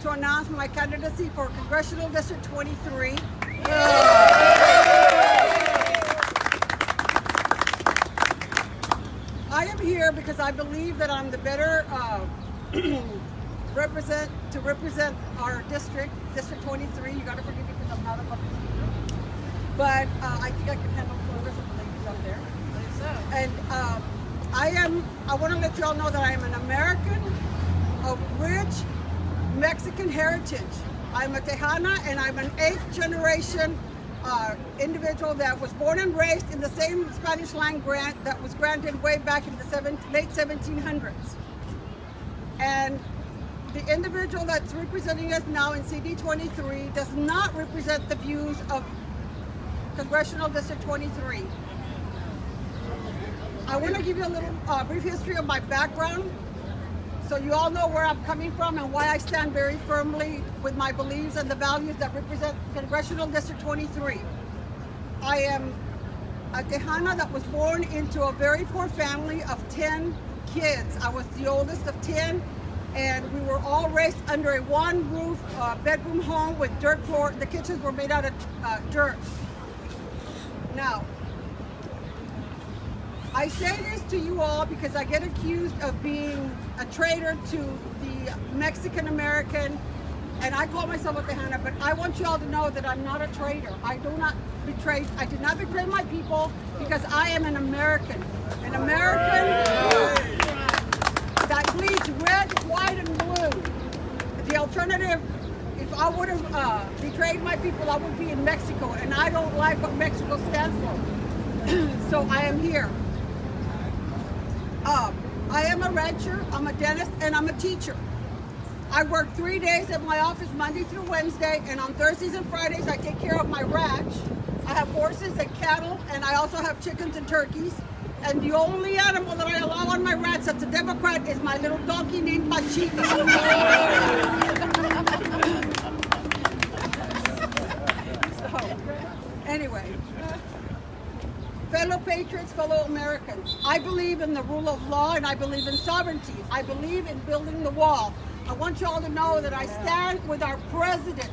to announce my candidacy for Congressional District 23. I am here because I believe that I'm the better represent our district, District 23. You gotta forgive me because I'm not a public speaker. But I think I can handle Congress and the ladies out there. I think so. And I want to let you all know that I am an American of rich Mexican heritage. I'm a Tejana, and I'm an 8th generation individual that was born and raised in the same Spanish land grant that was granted way back in the late 1700s. And the individual that's representing us now in CD 23 does not represent the views of Congressional District 23. I want to give you a little brief history of my background so you all know where I'm coming from and why I stand very firmly with my beliefs and the values that represent Congressional District 23. I am a Tejana that was born into a very poor family of 10 kids. I was the oldest of 10, and we were all raised under a one-roof bedroom home with dirt floor. The kitchens were made out of dirt. Now, I say this to you all because I get accused of being a traitor to the Mexican American, and I call myself a Tejana, but I want you all to know that I'm not a traitor. I did not betray my people because I am an American. An American that bleeds red, white, and blue. The alternative, if I would have betrayed my people, I would be in Mexico, and I don't like what Mexico stands for. So I am here. I am a rancher, I'm a dentist, and I'm a teacher. I work 3 days at my office, Monday through Wednesday, and on Thursdays and Fridays I take care of my ranch. I have horses and cattle, and I also have chickens and turkeys. And the only animal that I allow on my ranch that's a Democrat is my little donkey named Pachita. So, anyway. Fellow patriots, fellow Americans, I believe in the rule of law and I believe in sovereignty. I believe in building the wall. I want you all to know that I stand with our president.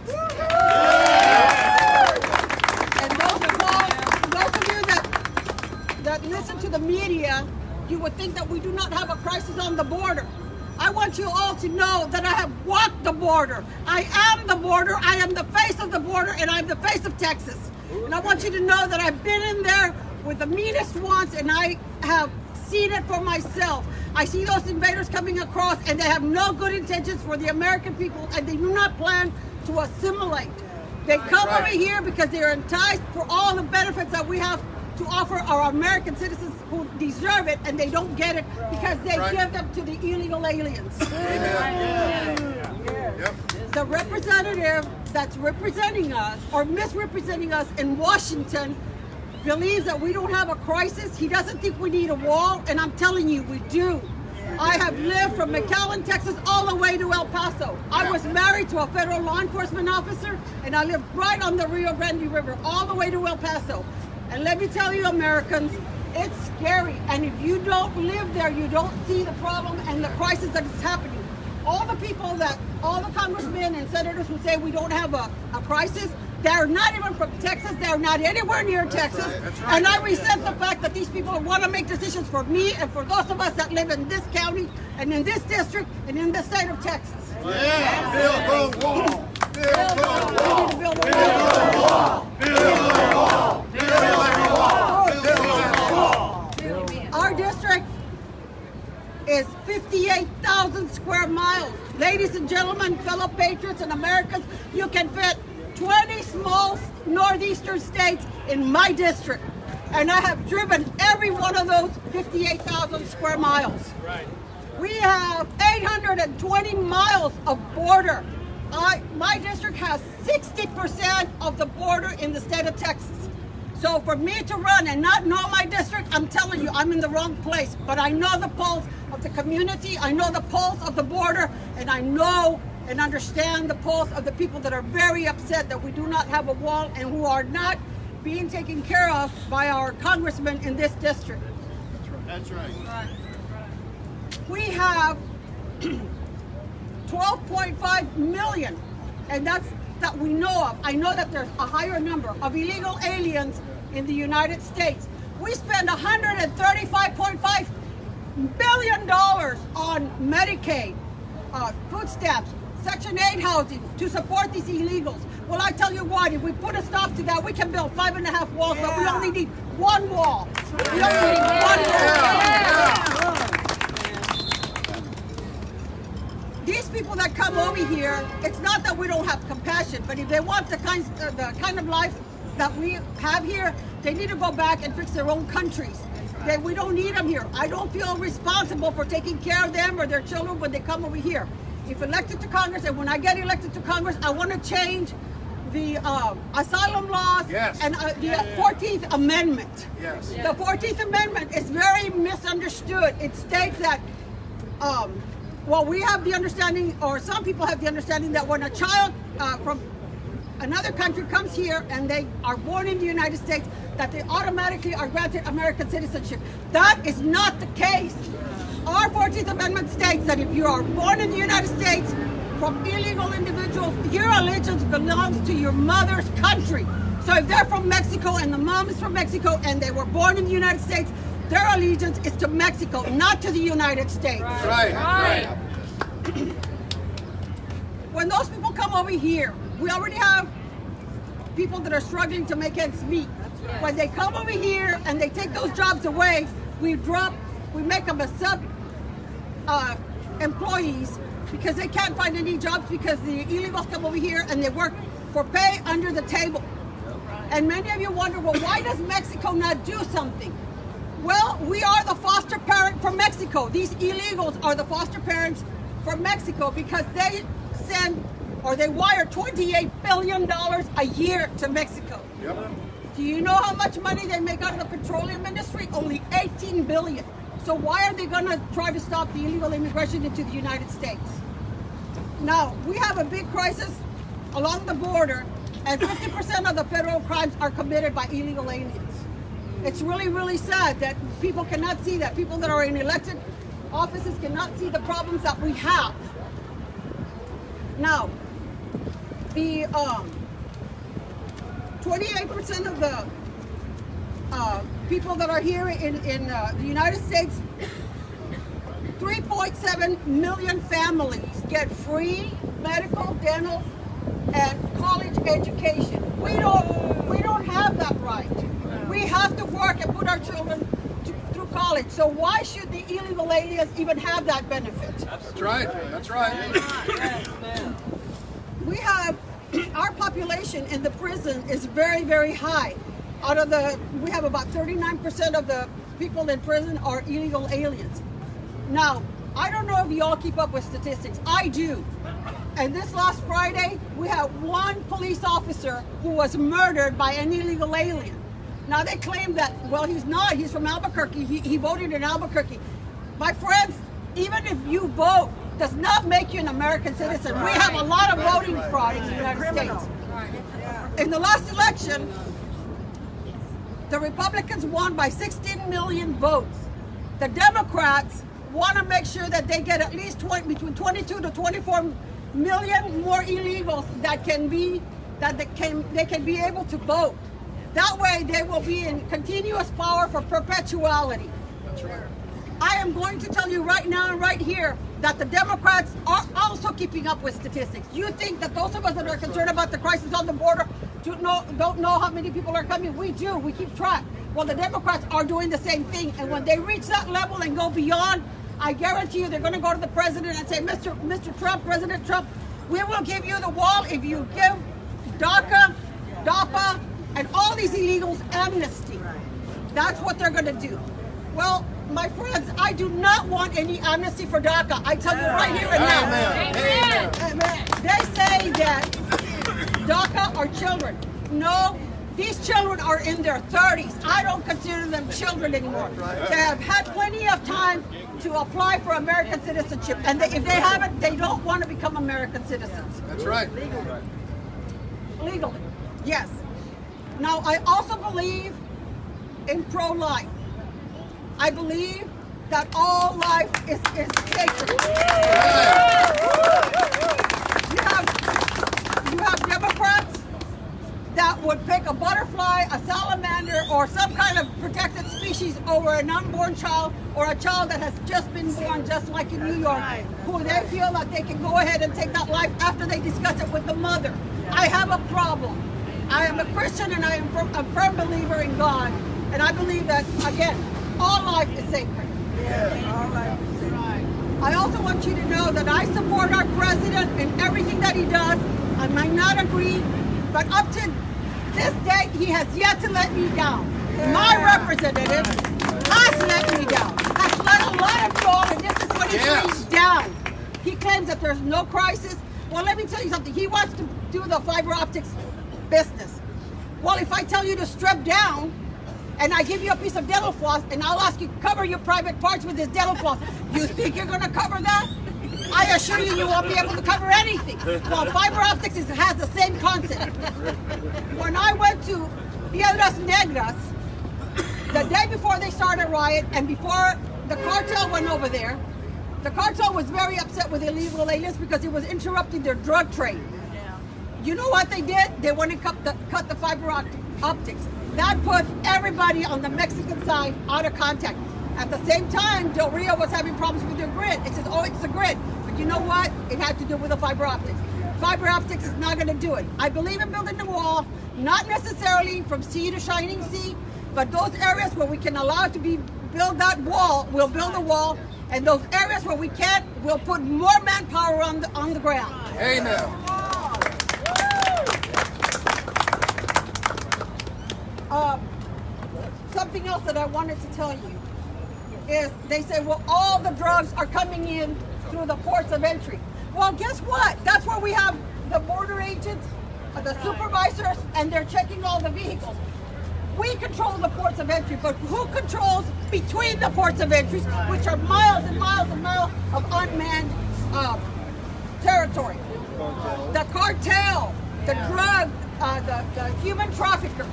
And those of you that listen to the media, you would think that we do not have a crisis on the border. I want you all to know that I have walked the border. I am the border. I am the face of the border, and I'm the face of Texas. And I want you to know that I've been in there with the meanest ones, and I have seen it for myself. I see those invaders coming across, and they have no good intentions for the American people, and they do not plan to assimilate. They come over here because they're enticed for all the benefits that we have to offer our American citizens who deserve it, and they don't get it because they give them to the illegal aliens. The representative that's representing us or misrepresenting us in Washington believes that we don't have a crisis. He doesn't think we need a wall, and I'm telling you, we do. I have lived from McAllen, Texas, all the way to El Paso. I was married to a federal law enforcement officer, and I lived right on the Rio Grande River, all the way to El Paso. And let me tell you, Americans, it's scary. And if you don't live there, you don't see the problem and the crisis that is happening. All the congressmen and senators who say we don't have a crisis, they're not even from Texas. They're not anywhere near Texas. That's right. And I resent the fact that these people want to make decisions for me and for those of us that live in this county and in this district and in the state of Texas. Yeah, build the wall. Build the wall. Build the wall. Build the wall. Build the wall. Build the wall. Our district is 58,000 square miles. Ladies and gentlemen, fellow patriots and Americans, you can fit 20 small northeastern states in my district. And I have driven every one of those 58,000 square miles. Right. We have 820 miles of border. My district has 60% of the border in the state of Texas. So for me to run and not know my district, I'm telling you, I'm in the wrong place. But I know the pulse of the community, I know the pulse of the border, and I know and understand the pulse of the people that are very upset that we do not have a wall and who are not being taken care of by our congressmen in this district. That's right. We have 12.5 million, and that's that we know of. I know that there's a higher number of illegal aliens in the United States. We spend $135.5 billion on Medicaid, food stamps, Section 8 housing to support these illegals. Well, I tell you what, if we put a stop to that, we can build 5.5 walls, but we only need one wall. We only need one wall. These people that come over here, it's not that we don't have compassion, but if they want the kind of life that we have here, they need to go back and fix their own countries. We don't need them here. I don't feel responsible for taking care of them or their children when they come over here. If elected to Congress, and when I get elected to Congress, I want to change the asylum laws and the 14th Amendment. Yes. The 14th Amendment is very misunderstood. It states that, well, we have the understanding, or some people have the understanding, that when a child from another country comes here and they are born in the United States, that they automatically are granted American citizenship. That is not the case. Our 14th Amendment states that if you are born in the United States from illegal individuals, your allegiance belongs to your mother's country. So if they're from Mexico and the mom is from Mexico and they were born in the United States, their allegiance is to Mexico, not to the United States. Right. Right. When those people come over here, we already have people that are struggling to make ends meet. When they come over here and they take those jobs away, we make them a sub employees because they can't find any jobs because the illegals come over here and they work for pay under the table. And many of you wonder, well, why does Mexico not do something? Well, we are the foster parent for Mexico. These illegals are the foster parents for Mexico because they send or they wire $28 billion a year to Mexico. Yep. Do you know how much money they make out of the petroleum industry? Only $18 billion. So why are they going to try to stop the illegal immigration into the United States? Now, we have a big crisis along the border, and 50% of the federal crimes are committed by illegal aliens. It's really, really sad that people cannot see that. People that are in elected offices cannot see the problems that we have. Now, the 28% of the people that are here in the United States, 3.7 million families get free medical, dental, and college education. We don't have that right. We have to work and put our children through college. So why should the illegal aliens even have that benefit? That's right. That's right. We have our population in the prison is very, very high. We have about 39% of the people in prison are illegal aliens. Now, I don't know if you all keep up with statistics. I do. And this last Friday, we had one police officer who was murdered by an illegal alien. Now they claim that, well, he's not. He's from Albuquerque. He voted in Albuquerque. My friends, even if you vote, does not make you an American citizen. We have a lot of voting fraud in the United States. In the last election, the Republicans won by 16 million votes. The Democrats want to make sure that they get at least between 22 to 24 million more illegals that they can be able to vote. That way they will be in continuous power for perpetuality. That's right. I am going to tell you right now and right here that the Democrats are also keeping up with statistics. You think that those of us that are concerned about the crisis on the border don't know how many people are coming? We do. We keep track. Well, the Democrats are doing the same thing. And when they reach that level and go beyond, I guarantee you they're going to go to the president and say, Mr. Trump, President Trump, we will give you the wall if you give DACA, DAPA, and all these illegals amnesty. That's what they're going to do. Well, my friends, I do not want any amnesty for DACA. I tell you right here and now. Amen. Amen. They say that DACA are children. No, these children are in their 30s. I don't consider them children anymore. They have had plenty of time to apply for American citizenship. And if they haven't, they don't want to become American citizens. That's right. Legally, yes. Now, I also believe in pro-life. I believe that all life is sacred. unborn child or a child that has just been born, just like in New York, who they feel that they can go ahead and take that life after they discuss it with the mother. I have a problem. I am a Christian and I am a firm believer in God. And I believe that, again, all life is sacred. All life is sacred. I also want you to know that I support our president in everything that he does. I might not agree, but up to this date, he has yet to let me down. My representative has let me down. Has let a lot of people, and this is what he claims down. He claims that there's no crisis. Well, let me tell you something. He wants to do the fiber optics business. Well, if I tell you to strip down, and I give you a piece of dental floss, and I'll ask you to cover your private parts with this dental floss, you think you're going to cover that? I assure you, you won't be able to cover anything. Well, fiber optics has the same concept. When I went to Piedras Negras, the day before they started a riot, and before the cartel went over there, the cartel was very upset with illegal aliens because it was interrupting their drug trade. You know what they did? They went and cut the fiber optics. That put everybody on the Mexican side out of contact. At the same time, Del Rio was having problems with their grid. It says, oh, it's the grid. But you know what? It had to do with the fiber optics. Fiber optics is not going to do it. I believe in building the wall, not necessarily from sea to shining sea, but those areas where we can allow it to build that wall, we'll build a wall. And those areas where we can't, we'll put more manpower on the ground. Amen. Something else that I wanted to tell you is they say, well, all the drugs are coming in through the ports of entry. Well, guess what? That's where we have the border agents, the supervisors, and they're checking all the vehicles. We control the ports of entry, but who controls between the ports of entry, which are miles and miles and miles of unmanned territory? The cartel, the drug, the human traffickers.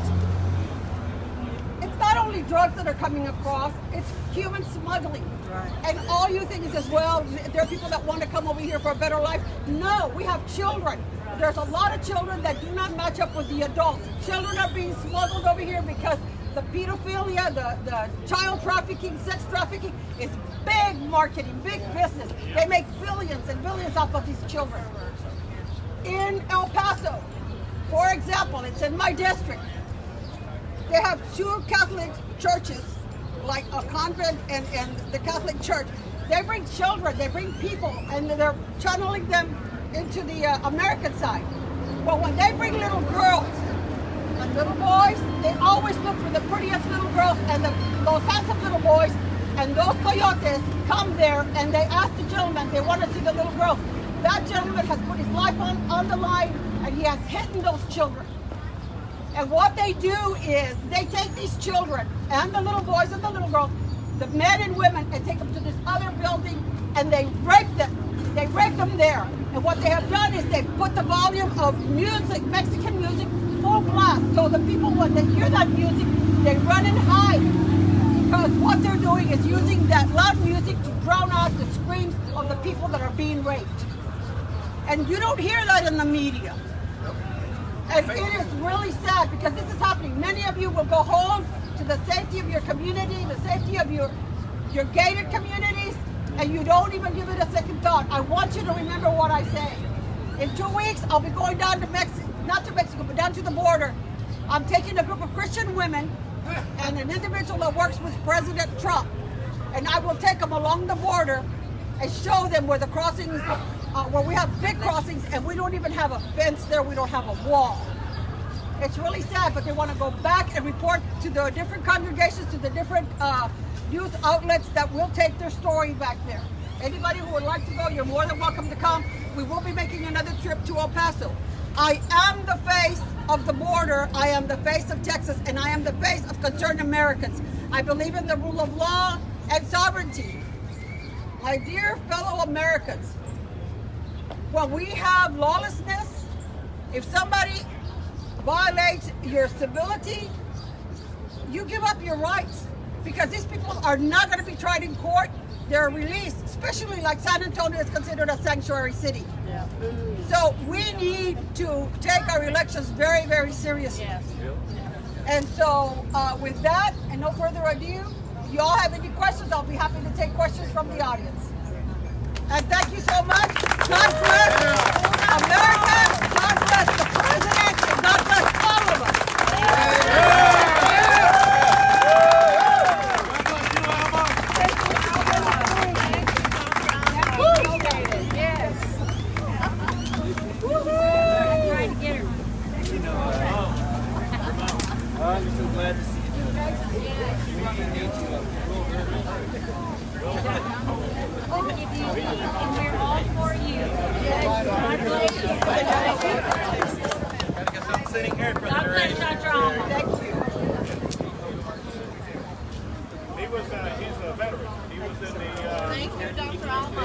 It's not only drugs that are coming across, it's human smuggling. And all you think is, well, there are people that want to come over here for a better life. No, we have children. There's a lot of children that do not match up with the adults. Children are being smuggled over here because the pedophilia, the child trafficking, sex trafficking is big marketing, big business. They make billions and billions off of these children. In El Paso, for example, it's in my district. They have two Catholic churches, like a convent and the Catholic Church. They bring children, they bring people, and they're channeling them into the American side. But when they bring little girls and little boys, they always look for the prettiest little girls and those handsome little boys, and those coyotes come there and they ask the gentleman, they want to see the little girls. That gentleman has put his life on the line, and he has hidden those children. And what they do is they take these children and the little boys and the little girls, the men and women, and take them to this other building and they rape them. They rape them there. And what they have done is they put the volume of music, Mexican music, full blast. So the people, when they hear that music, they run and hide. Because what they're doing is using that loud music to drown out the screams of the people that are being raped. And you don't hear that in the media. And it is really sad because this is happening. Many of you will go home to the safety of your community, the safety of your gated communities, and you don't even give it a second thought. I want you to remember what I say. In 2 weeks, I'll be going down to Mexico, not to Mexico, but down to the border. I'm taking a group of Christian women and an individual that works with President Trump, and I will take them along the border and show them where the crossings, where we have big crossings, and we don't even have a fence there, we don't have a wall. It's really sad, but they want to go back and report to the different congregations, to the different news outlets that will take their story back there. Anybody who would like to go, you're more than welcome to come. We will be making another trip to El Paso. I am the face of the border, I am the face of Texas, and I am the face of concerned Americans. I believe in the rule of law and sovereignty. My dear fellow Americans, when we have lawlessness, if somebody violates your civility, you give up your rights, because these people are not going to be tried in court. They're released, especially like San Antonio is considered a sanctuary city. Yeah. So we need to take our elections very, very seriously. Yes. And so with that, and no further ado, you all have any questions, I'll be happy to take questions from the audience. And thank you so much. God bless America. God bless the president. And God bless all of us. I'm so glad to see you. And we're all for you. I'm sitting here for God the bless Dr. Alma. Thank you. He's a veteran. He was in the Thank you, Dr. Alma.